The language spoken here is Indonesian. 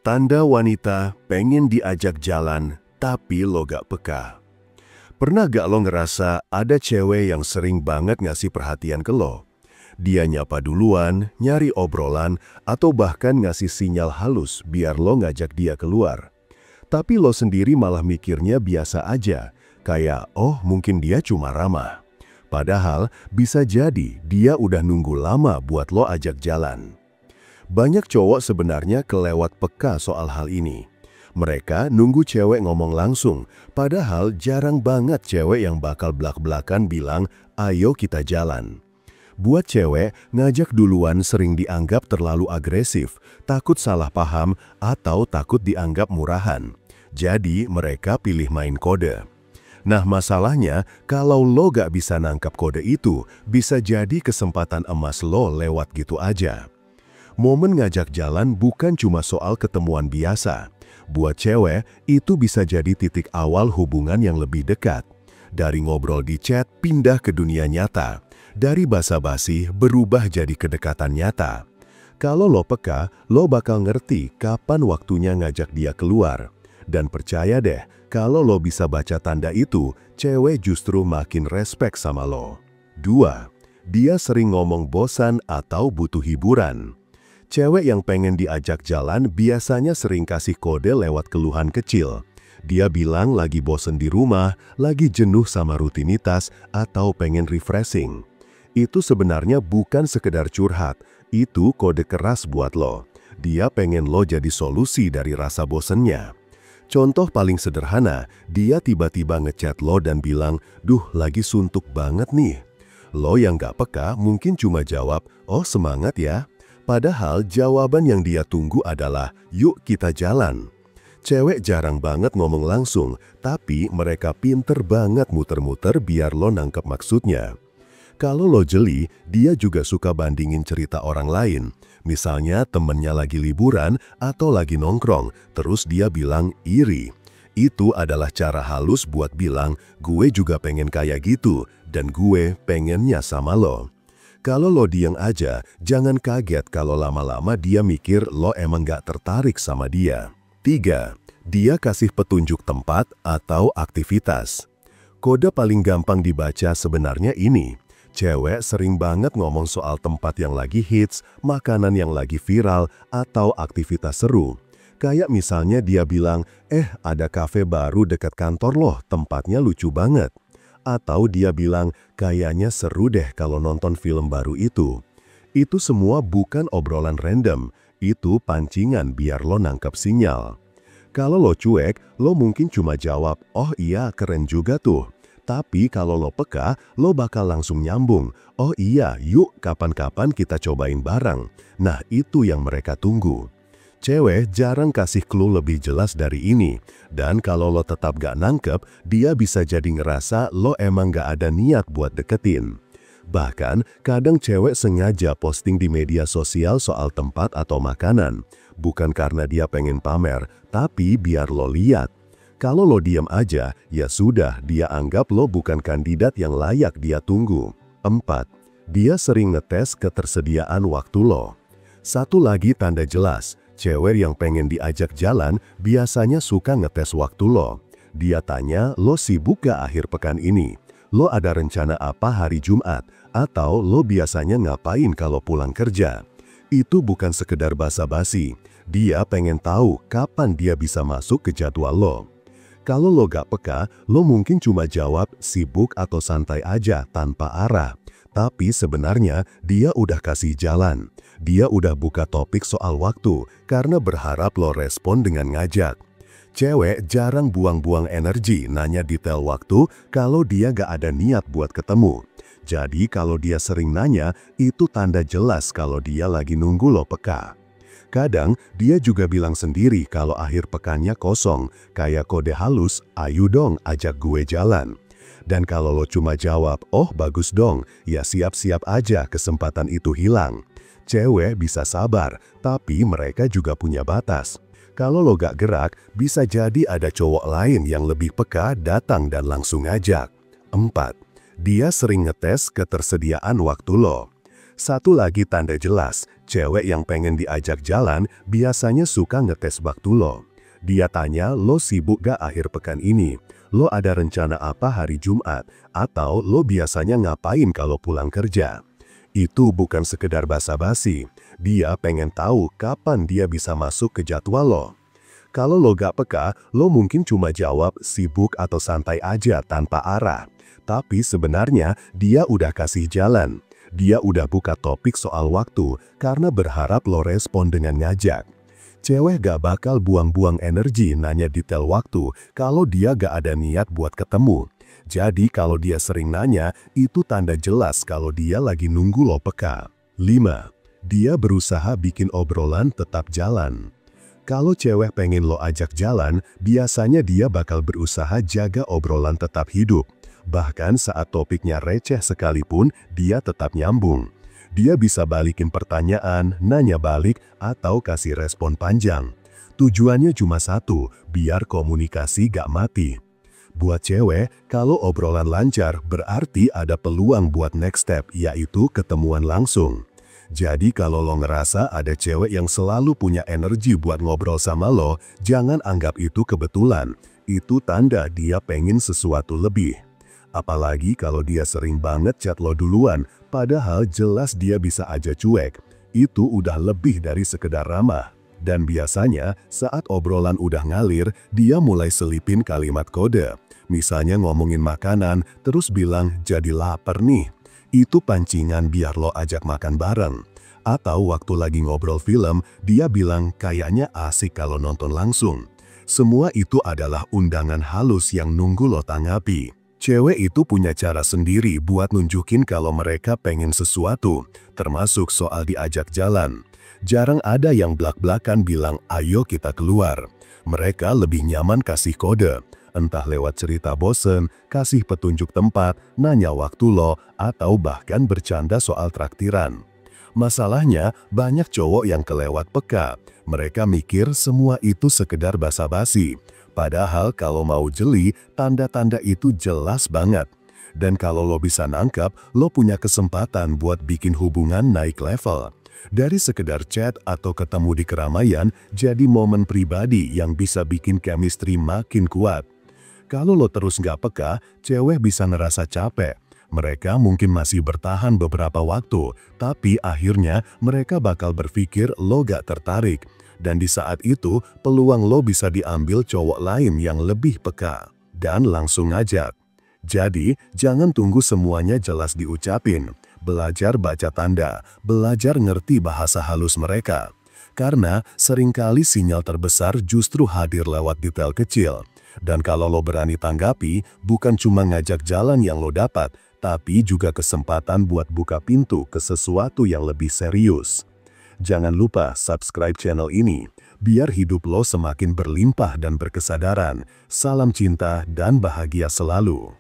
Tanda wanita pengen diajak jalan, tapi lo gak peka. Pernah gak lo ngerasa ada cewek yang sering banget ngasih perhatian ke lo? Dia nyapa duluan, nyari obrolan, atau bahkan ngasih sinyal halus biar lo ngajak dia keluar. Tapi lo sendiri malah mikirnya biasa aja, kayak oh mungkin dia cuma ramah. Padahal bisa jadi dia udah nunggu lama buat lo ajak jalan. Banyak cowok sebenarnya kelewat peka soal hal ini. Mereka nunggu cewek ngomong langsung, padahal jarang banget cewek yang bakal belak-belakan bilang, ayo kita jalan. Buat cewek, ngajak duluan sering dianggap terlalu agresif, takut salah paham, atau takut dianggap murahan. Jadi mereka pilih main kode. Nah masalahnya, kalau lo gak bisa nangkap kode itu, bisa jadi kesempatan emas lo lewat gitu aja. Momen ngajak jalan bukan cuma soal ketemuan biasa. Buat cewek, itu bisa jadi titik awal hubungan yang lebih dekat. Dari ngobrol di chat, pindah ke dunia nyata. Dari basa-basi, berubah jadi kedekatan nyata. Kalau lo peka, lo bakal ngerti kapan waktunya ngajak dia keluar. Dan percaya deh, kalau lo bisa baca tanda itu, cewek justru makin respek sama lo. 2. Dia sering ngomong bosan atau butuh hiburan. Cewek yang pengen diajak jalan biasanya sering kasih kode lewat keluhan kecil. Dia bilang lagi bosen di rumah, lagi jenuh sama rutinitas, atau pengen refreshing. Itu sebenarnya bukan sekedar curhat, itu kode keras buat lo. Dia pengen lo jadi solusi dari rasa bosennya. Contoh paling sederhana, dia tiba-tiba ngechat lo dan bilang, duh lagi suntuk banget nih. Lo yang gak peka mungkin cuma jawab, oh semangat ya. Padahal jawaban yang dia tunggu adalah, yuk kita jalan. Cewek jarang banget ngomong langsung, tapi mereka pinter banget muter-muter biar lo nangkep maksudnya. Kalau lo jeli, dia juga suka bandingin cerita orang lain. Misalnya temennya lagi liburan atau lagi nongkrong, terus dia bilang iri. Itu adalah cara halus buat bilang, gue juga pengen kayak gitu, dan gue pengennya sama lo. Kalau lo diam aja, jangan kaget kalau lama-lama dia mikir lo emang gak tertarik sama dia. 3. Dia kasih petunjuk tempat atau aktivitas. Kode paling gampang dibaca sebenarnya ini. Cewek sering banget ngomong soal tempat yang lagi hits, makanan yang lagi viral, atau aktivitas seru. Kayak misalnya dia bilang, ada kafe baru dekat kantor loh, tempatnya lucu banget. Atau dia bilang, kayaknya seru deh kalau nonton film baru itu. Itu semua bukan obrolan random, itu pancingan biar lo nangkep sinyal. Kalau lo cuek, lo mungkin cuma jawab, oh iya keren juga tuh. Tapi kalau lo peka, lo bakal langsung nyambung, oh iya yuk kapan-kapan kita cobain bareng. Nah itu yang mereka tunggu. Cewek jarang kasih clue lebih jelas dari ini. Dan kalau lo tetap gak nangkep, dia bisa jadi ngerasa lo emang gak ada niat buat deketin. Bahkan, kadang cewek sengaja posting di media sosial soal tempat atau makanan. Bukan karena dia pengen pamer, tapi biar lo lihat. Kalau lo diam aja, ya sudah, dia anggap lo bukan kandidat yang layak dia tunggu. 4. Dia sering ngetes ketersediaan waktu lo. Satu lagi tanda jelas. Cewek yang pengen diajak jalan biasanya suka ngetes waktu lo. Dia tanya, lo sibuk gak akhir pekan ini? Lo ada rencana apa hari Jumat? Atau lo biasanya ngapain kalau pulang kerja? Itu bukan sekedar basa-basi. Dia pengen tahu kapan dia bisa masuk ke jadwal lo. Kalau lo gak peka, lo mungkin cuma jawab sibuk atau santai aja tanpa arah. Tapi sebenarnya dia udah kasih jalan. Dia udah buka topik soal waktu karena berharap lo respon dengan ngajak. Cewek jarang buang-buang energi nanya detail waktu kalau dia gak ada niat buat ketemu. Jadi kalau dia sering nanya, itu tanda jelas kalau dia lagi nunggu lo peka. Kadang dia juga bilang sendiri kalau akhir pekannya kosong, kayak kode halus, ayo dong ajak gue jalan. Dan kalau lo cuma jawab, oh bagus dong, ya siap-siap aja kesempatan itu hilang. Cewek bisa sabar, tapi mereka juga punya batas. Kalau lo gak gerak, bisa jadi ada cowok lain yang lebih peka datang dan langsung ngajak. 4. Dia sering ngetes ketersediaan waktu lo. Satu lagi tanda jelas, cewek yang pengen diajak jalan biasanya suka ngetes waktu lo. Dia tanya, lo sibuk gak akhir pekan ini? Lo ada rencana apa hari Jumat? Atau lo biasanya ngapain kalau pulang kerja? Itu bukan sekedar basa-basi, dia pengen tahu kapan dia bisa masuk ke jadwal lo. Kalau lo gak peka, lo mungkin cuma jawab sibuk atau santai aja tanpa arah. Tapi sebenarnya dia udah kasih jalan. Dia udah buka topik soal waktu karena berharap lo respon dengan ngajak. Cewek gak bakal buang-buang energi nanya detail waktu kalau dia gak ada niat buat ketemu. Jadi kalau dia sering nanya, itu tanda jelas kalau dia lagi nunggu lo peka. 5. Dia berusaha bikin obrolan tetap jalan. Kalau cewek pengen lo ajak jalan, biasanya dia bakal berusaha jaga obrolan tetap hidup. Bahkan saat topiknya receh sekalipun, dia tetap nyambung. Dia bisa balikin pertanyaan, nanya balik, atau kasih respon panjang. Tujuannya cuma satu, biar komunikasi gak mati. Buat cewek, kalau obrolan lancar, berarti ada peluang buat next step, yaitu ketemuan langsung. Jadi kalau lo ngerasa ada cewek yang selalu punya energi buat ngobrol sama lo, jangan anggap itu kebetulan. Itu tanda dia pengen sesuatu lebih. Apalagi kalau dia sering banget chat lo duluan, padahal jelas dia bisa aja cuek. Itu udah lebih dari sekedar ramah. Dan biasanya saat obrolan udah ngalir, dia mulai selipin kalimat kode. Misalnya ngomongin makanan, terus bilang jadi lapar nih. Itu pancingan biar lo ajak makan bareng. Atau waktu lagi ngobrol film, dia bilang kayaknya asik kalau nonton langsung. Semua itu adalah undangan halus yang nunggu lo tanggapi. Cewek itu punya cara sendiri buat nunjukin kalau mereka pengen sesuatu, termasuk soal diajak jalan. Jarang ada yang blak-blakan bilang, ayo kita keluar. Mereka lebih nyaman kasih kode, entah lewat cerita bosen, kasih petunjuk tempat, nanya waktu lo, atau bahkan bercanda soal traktiran. Masalahnya, banyak cowok yang kelewat peka. Mereka mikir semua itu sekedar basa-basi. Padahal kalau mau jeli, tanda-tanda itu jelas banget. Dan kalau lo bisa nangkap, lo punya kesempatan buat bikin hubungan naik level. Dari sekedar chat atau ketemu di keramaian, jadi momen pribadi yang bisa bikin chemistry makin kuat. Kalau lo terus nggak peka, cewek bisa ngerasa capek. Mereka mungkin masih bertahan beberapa waktu, tapi akhirnya mereka bakal berpikir lo gak tertarik. Dan di saat itu, peluang lo bisa diambil cowok lain yang lebih peka. Dan langsung ngajak. Jadi, jangan tunggu semuanya jelas diucapin. Belajar baca tanda, belajar ngerti bahasa halus mereka. Karena seringkali sinyal terbesar justru hadir lewat detail kecil. Dan kalau lo berani tanggapi, bukan cuma ngajak jalan yang lo dapat, tapi juga kesempatan buat buka pintu ke sesuatu yang lebih serius. Jangan lupa subscribe channel ini, biar hidup lo semakin berlimpah dan berkesadaran. Salam cinta dan bahagia selalu.